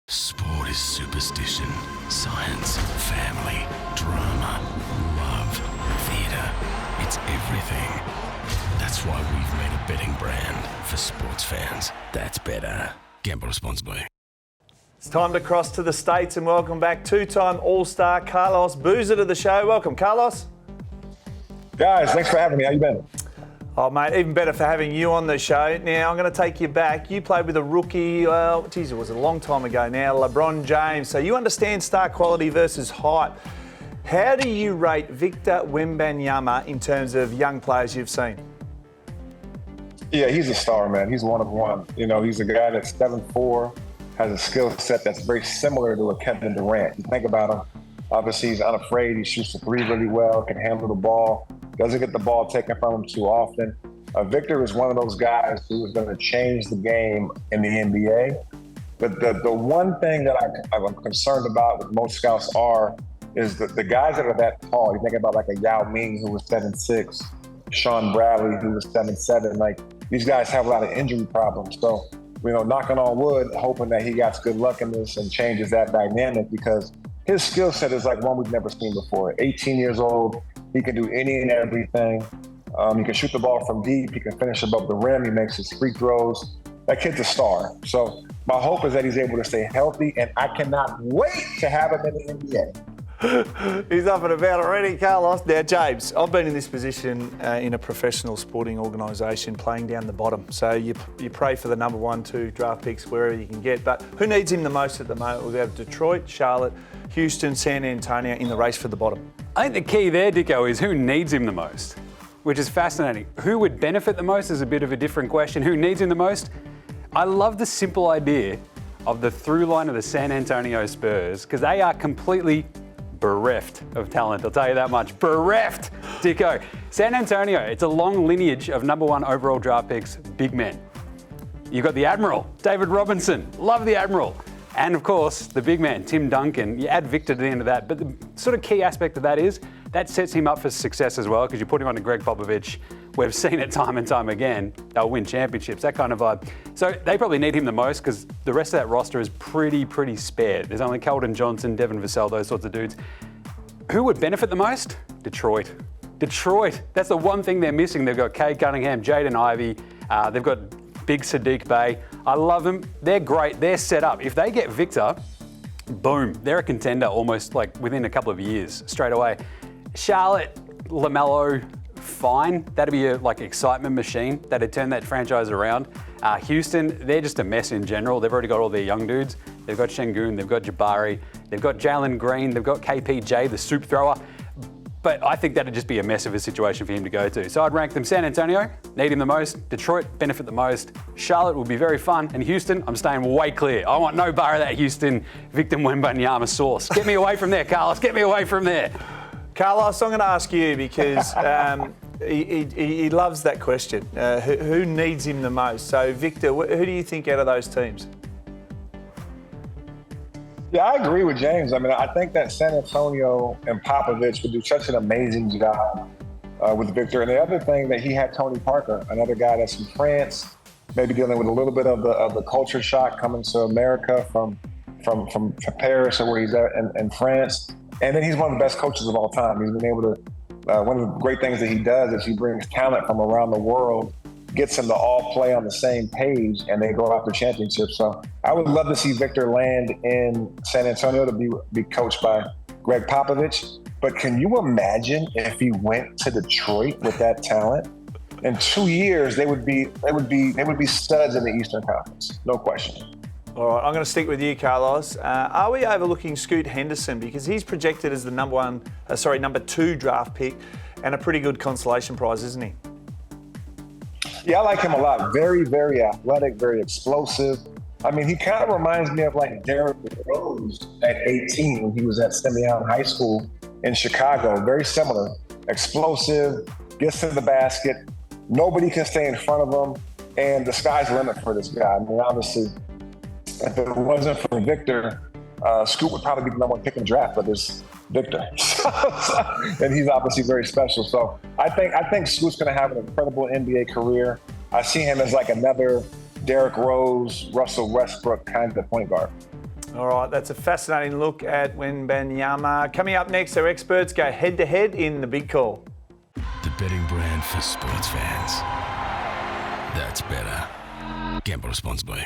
Sport is superstition, science, family, drama, love, theatre. It's everything. That's why we've made a betting brand for sports fans. That's Betr. Gamble responsibly. It's time to cross to the States and welcome back two-time All-Star Carlos Boozer to the show. Welcome, Carlos. Guys, thanks for having me. How you been? Oh, mate, even better for having you on the show. Now, I'm going to take you back. You played with a rookie, well, geez, it was a long time ago now, LeBron James. So you understand star quality versus height. How do you rate Victor Wembanyama in terms of young players you've seen? Yeah, he's a star, man. He's one of one. You know, he's a guy that's 7'4", has a skill set that's very similar to a Kevin Durant. You think about him, obviously he's unafraid. He shoots the three really well, can handle the ball, doesn't get the ball taken from him too often. Victor is one of those guys who is going to change the game in the NBA. But the one thing that I'm concerned about with most scouts is the guys that are that tall. You think about like a Yao Ming who was 7'6", Sean Bradley who was 7'7". Like, these guys have a lot of injury problems. So, you know, knocking on wood, hoping that he got good luck in this and changes that dynamic, because his skill set is like one we've never seen before. 18 years old, he can do any and everything. He can shoot the ball from deep. He can finish above the rim. He makes his free throws. That kid's a star. So my hope is that he's able to stay healthy, and I cannot wait to have him in the NBA. He's up and about already, Carlos. Now, James, I've been in this position in a professional sporting organisation playing down the bottom. So you pray for the number 1, 2 draft picks wherever you can get. But who needs him the most at the moment? We have Detroit, Charlotte, Houston, San Antonio in the race for the bottom. I think the key there, Dicko, is who needs him the most, which is fascinating. Who would benefit the most is a bit of a different question. Who needs him the most? I love the simple idea of the through line of the San Antonio Spurs, because they are completely bereft of talent, I'll tell you that much. Bereft, Dicko. San Antonio, it's a long lineage of number 1 overall draft picks, big men. You've got the Admiral, David Robinson, love the Admiral. And of course, the big man, Tim Duncan. You add Victor to the end of that. But the sort of key aspect of that is that sets him up for success as well, because you put him on to Greg Popovich. We've seen it time and time again. They'll win championships, that kind of vibe. So they probably need him the most, because the rest of that roster is pretty spared. There's only Keldon Johnson, Devin Vassell, those sorts of dudes. Who would benefit the most? Detroit. That's the one thing they're missing. They've got Cade Cunningham, Jaden Ivey. They've got big Sadiq Bey. I love them. They're great. They're set up. If they get Victor, boom, they're a contender almost like within a couple of years, straight away. Charlotte, LaMelo, fine. That'd be a excitement machine. That'd turn that franchise around. Houston, they're just a mess in general. They've already got all their young dudes. They've got Şengün, they've got Jabari, they've got Jalen Green, they've got KPJ, the soup thrower. But I think that'd just be a mess of a situation for him to go to. So I'd rank them: San Antonio, need him the most; Detroit, benefit the most; Charlotte would be very fun; and Houston, I'm staying way clear. I want no bar of that Houston Victor Wembanyama sauce. Get me away from there, Carlos. Get me away from there. Carlos, I'm going to ask you, because he loves that question. Who needs him the most? So, Victor, who do you think out of those teams? Yeah, I agree with James. I mean, I think that San Antonio and Popovich would do such an amazing job with Victor. And the other thing, that he had Tony Parker, another guy that's from France, maybe dealing with a little bit of the culture shock coming to America from Paris, or where he's at in France. And then he's one of the best coaches of all time. He's been able to, one of the great things that he does is he brings talent from around the world, gets them to all play on the same page, and they go after championships. So I would love to see Victor land in San Antonio to be coached by Greg Popovich. But can you imagine if he went to Detroit with that talent? In 2 years, they would be studs in the Eastern Conference, no question. All right, I'm going to stick with you, Carlos. Are we overlooking Scoot Henderson, because he's projected as the number 2 draft pick, and a pretty good consolation prize, isn't he? Yeah, I like him a lot. Very, very athletic, very explosive. I mean, he kind of reminds me of like Derrick Rose at 18 when he was at Simeon High School in Chicago. Very similar. Explosive, gets to the basket. Nobody can stay in front of him. And the sky's the limit for this guy. I mean, obviously, if it wasn't for Victor, Scoot would probably be the number 1 pick in the draft, but there's Victor. And he's obviously very special. So I think Scoot's going to have an incredible NBA career. I see him as like another Derrick Rose, Russell Westbrook kind of point guard. All right, that's a fascinating look at Wembanyama. Coming up next, our experts go head-to-head in the big call. The betting brand for sports fans. That's better. Gamble responsibly.